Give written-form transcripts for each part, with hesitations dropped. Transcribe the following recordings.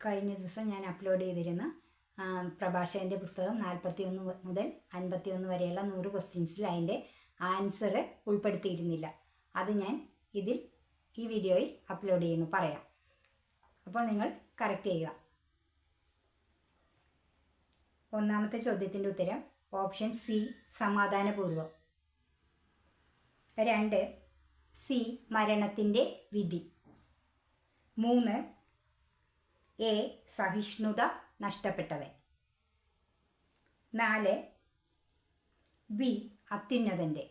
കഴിഞ്ഞ ദിവസം ഞാൻ അപ്ലോഡ് ചെയ്തിരുന്ന പ്രഭാഷകൻ്റെ പുസ്തകം 41 മുതൽ 51 വരെയുള്ള 100 ക്വസ്റ്റ്യൻസിൽ അതിൻ്റെ ആൻസർ ഉൾപ്പെടുത്തിയിരുന്നില്ല. അത് ഞാൻ ഈ വീഡിയോയിൽ അപ്ലോഡ് ചെയ്യുന്നു, പറയാം. അപ്പോൾ നിങ്ങൾ കറക്റ്റ് ചെയ്യുക. ഒന്നാമത്തെ ചോദ്യത്തിൻ്റെ ഉത്തരം ഓപ്ഷൻ സി, സമാധാനപൂർവം. 2, സി, മരണത്തിൻ്റെ വിധി. 3, എ, സഹിഷ്ണുത നഷ്ടപ്പെട്ടവൻ. 4, ബി, അത്യുന്നതൻ്റെ.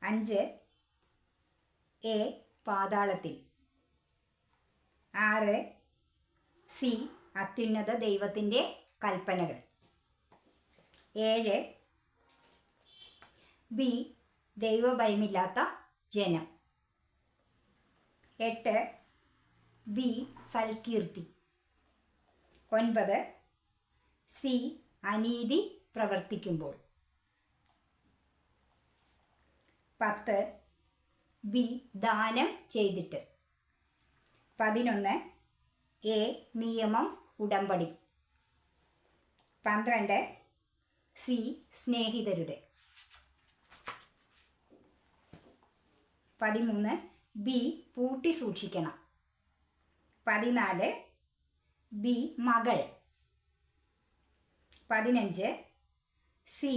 5, എ, പാതാളത്തിൽ. 6, സി, അത്യുന്നത ദൈവത്തിൻ്റെ കൽപ്പനകൾ. 7, ബി, ദൈവഭയമില്ലാത്ത ജനം. 8, ബി, സൽകീർത്തി. 9, സി, അനീതി പ്രവർത്തിക്കുമ്പോൾ. 10, ബി, ദാനം ചെയ്തിട്ട്. 11, എ, നിയമം ഉടമ്പടി. 12, സി, സ്നേഹിതരുടെ. 13, ബി, പൂട്ടി സൂക്ഷിക്കണം. 14, ബി, മകൾ. 15, സി,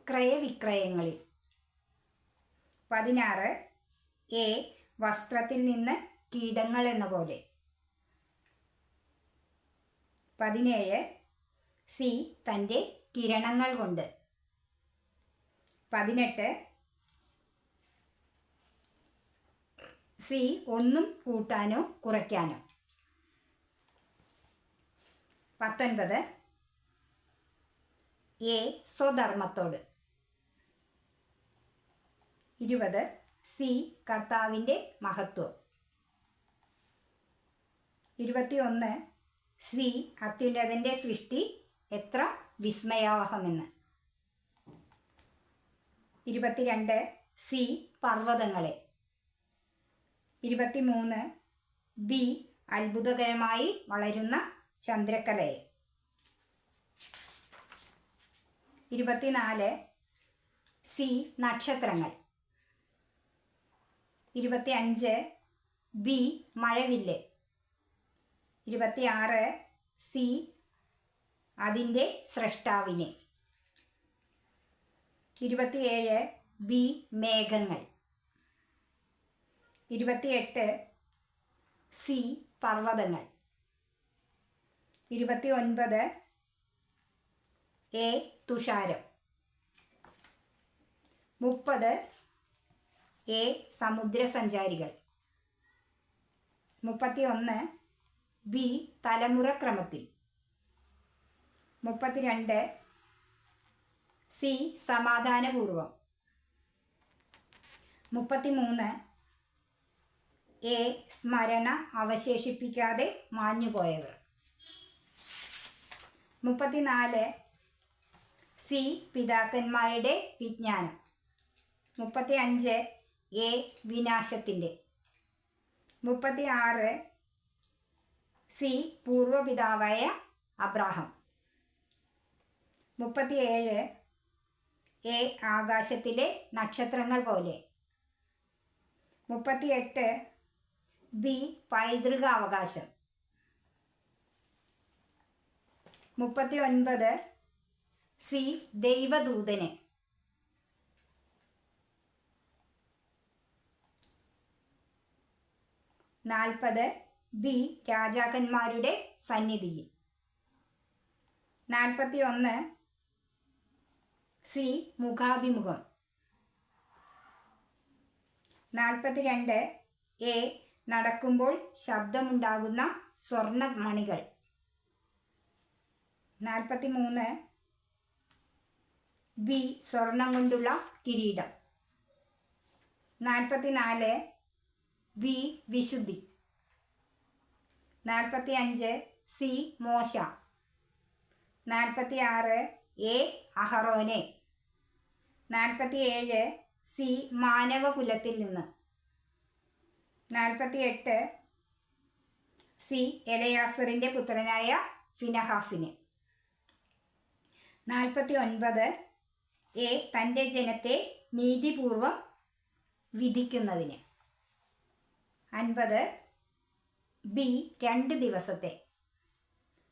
ക്രയവിക്രയങ്ങളിൽ. 16, എ, വസ്ത്രത്തിൽ നിന്ന് കീടങ്ങൾ എന്ന പോലെ. 17, സി, തൻ്റെ കിരണങ്ങൾ കൊണ്ട്. 18, സി, ഒന്നും കൂട്ടാനോ കുറയ്ക്കാനോ. 19, എ, സ്വധർമ്മത്തോട്. 20, സി, കർത്താവിൻ്റെ മഹത്വം. 21, സി, അത്യുന്നതൻ്റെ സൃഷ്ടി എത്ര വിസ്മയാവഹമെന്ന്. 22, സി, പർവ്വതങ്ങളെ. 23, ബി, അത്ഭുതകരമായി വളരുന്ന ചന്ദ്രക്കലയെ. 24, സി, നക്ഷത്രങ്ങൾ. 25, ബി, മഴവില്ല്. 26, സി, അതിൻ്റെ സ്രഷ്ടാവിനെ. 27, ബി, മേഘങ്ങൾ. 28, സി, പർവ്വതങ്ങൾ. 29, എ, തുഷാരം. 30, എ, സമുദ്രസഞ്ചാരികൾ. 31, ബി, തലമുറക്രമത്തിൽ. 32, സി, സമാധാനപൂർവം. 33, എ, സ്മരണ അവശേഷിപ്പിക്കാതെ മാഞ്ഞുപോയവർ. 34, സി, പിതാക്കന്മാരുടെ വിജ്ഞാനം. 35, എ, വിനാശത്തിൻ്റെ. 36, സി, പൂർവപിതാവായ അബ്രാഹം. 37, എ, ആകാശത്തിലെ നക്ഷത്രങ്ങൾ പോലെ. 38, ബി, പൈതൃകാവകാശം. 39, സി, ദൈവദൂതന്. 40, ബി, രാജാക്കന്മാരുടെ സന്നിധിയിൽ. 41, സി, മുഖാഭിമുഖം. 42, എ, നടക്കുമ്പോൾ ശബ്ദമുണ്ടാകുന്ന സ്വർണ്ണമണികൾ. 43, ബി, സ്വർണം കൊണ്ടുള്ള കിരീടം. 44, ബി, വിശുദ്ധി. 45, സി, മോശ. 46, എ, അഹറോനെ. 47, സി, മാനവകുലത്തിൽ നിന്ന്. 48, സി എലയാസറിൻ്റെ പുത്രനായ ഫിനഹാസിന്. 49 എ തൻ്റെ ജനത്തെ നീതിപൂർവം വിധിക്കുന്നതിന്. 50 ബി 2 ദിവസത്തെ.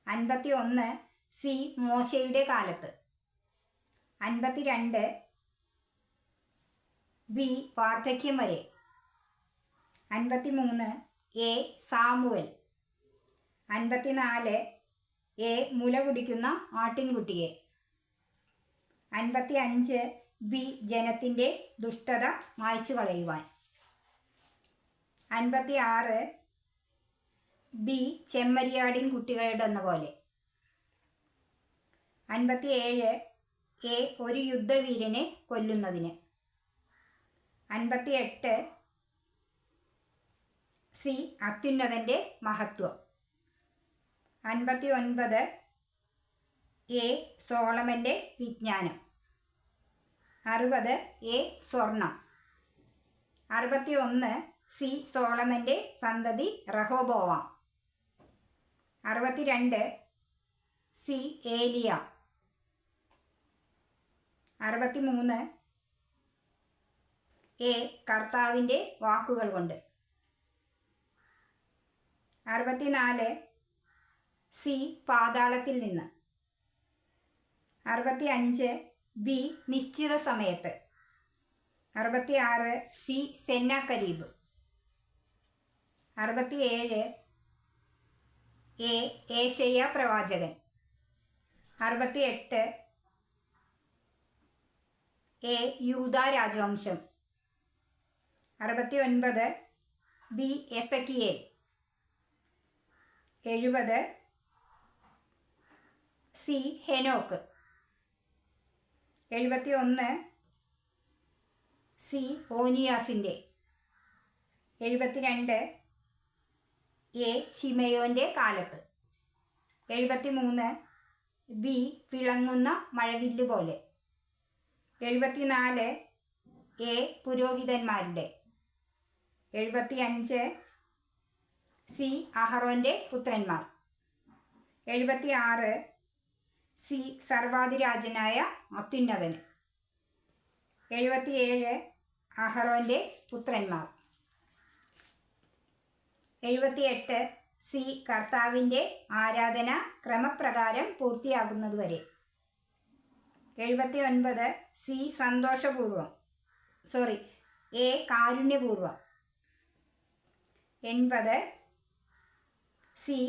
51 സി മോശയുടെ കാലത്ത്. 52 ബി വാർദ്ധക്യം വരെ. 53 എ സാമുവൽ. 54 എ മുല കുടിക്കുന്ന ആട്ടിൻകുട്ടിയെ. 55 ബി ജനത്തിൻ്റെ ദുഷ്ടത മായ്ച്ചു കളയുവാൻ. 56 ബി ചെമ്മരിയാടിൻ കുട്ടികളുടെന്ന പോലെ. 57 എ ഒരു യുദ്ധവീരനെ കൊല്ലുന്നതിന്. 58 സി അത്യുന്നതൻ്റെ മഹത്വം. 59 എ സോളമൻ്റെ വിജ്ഞാനം. 60 എ സ്വർണം. 61 സി സോളമൻ്റെ സന്തതി റഹോബോവാം. 62 C Eliya. 63 എ കർത്താവിൻ്റെ വാക്കുകൾ കൊണ്ട്. 64 സി പാതാളത്തിൽ നിന്ന്. 65 ബി നിശ്ചിത സമയത്ത്. 66 സി സെന്നാക്കരീബ്. 67 എ ഏശയ്യ പ്രവാചകൻ. 68 എ യൂദാ രാജവംശം. 69 ബി എസക്കിയേൽ. 70 സി ഹെനോക്ക്. 71 സി ഓനിയാസിൻ്റെ. 72 എ ശിമയോൻ്റെ കാലത്ത്. 73 ബി വിളങ്ങുന്ന മഴവില്ല് പോലെ. 74 എ പുരോഹിതന്മാരുടെ. 75 സി അഹറോൻ്റെ പുത്രന്മാർ. 76 സി സർവാധിരാജനായ അത്യുന്നതന്. 77 അഹറോൻ്റെ പുത്രന്മാർ. 78 സി കർത്താവിൻ്റെ ആരാധന ക്രമപ്രകാരം പൂർത്തിയാകുന്നതുവരെ. 79 സി സന്തോഷപൂർവം എ കാരുണ്യപൂർവം. 80 സി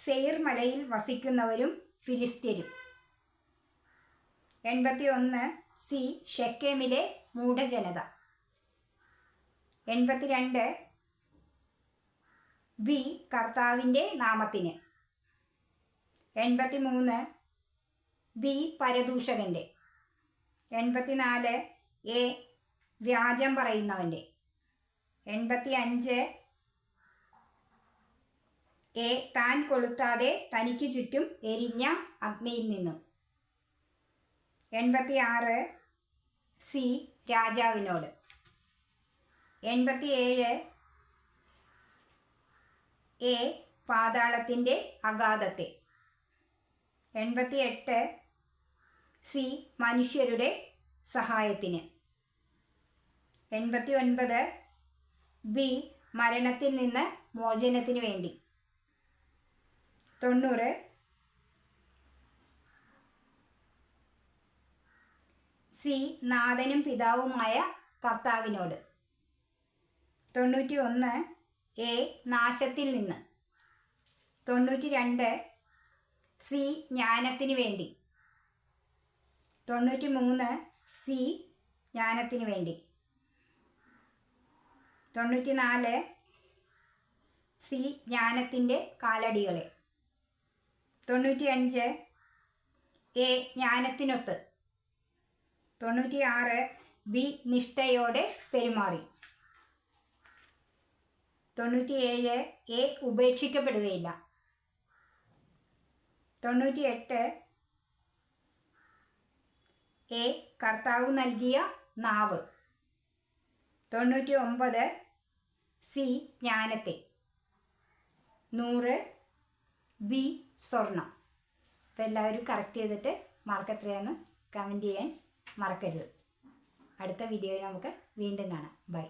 സെയിർ മലയിൽ വസിക്കുന്നവരും ഫിലിസ്ത്യരും. 81 സി ഷെക്കേമിലെ മൂഢജനത. 82 ബി കർത്താവിൻ്റെ നാമത്തിന്. 83 ബി പരദൂഷകൻ്റെ. 84 എ വ്യാജം പറയുന്നവൻ്റെ. 85 എ താൻ കൊളുത്താതെ തനിക്ക് ചുറ്റും എരിഞ്ഞ അഗ്നിയിൽ നിന്നും. 86 സി രാജാവിനോട്. 87 എ പാതാളത്തിൻ്റെ അഗാധത്തെ. 88 സി മനുഷ്യരുടെ സഹായത്തിന്. 89 ബി മരണത്തിൽ നിന്ന് മോചനത്തിന് വേണ്ടി. 90 സി നാഥനും പിതാവുമായ കർത്താവിനോട്. 91 എ നാശത്തിൽ നിന്ന്. 92 സി ജ്ഞാനത്തിന് വേണ്ടി. 93 സി ജ്ഞാനത്തിന് വേണ്ടി. 94 സി ജ്ഞാനത്തിൻ്റെ കാലടികളെ. 95 എ ജ്ഞാനത്തിനൊത്ത്. 96 ബി നിഷ്ഠയോടെ പെരുമാറി. 97 എ ഉപേക്ഷിക്കപ്പെടുകയില്ല. 98 എ കർത്താവ് നൽകിയ നാവ്. 99 സി ജ്ഞാനത്തെ. 100 ബി സ്വർണം. അപ്പോൾ എല്ലാവരും കറക്റ്റ് ചെയ്തിട്ട് മാർക്ക് എത്രയാണെന്ന് കമൻറ്റ് ചെയ്യാൻ മറക്കരുത്. അടുത്ത വീഡിയോയിൽ നമുക്ക് വീണ്ടും കാണാം. ബൈ.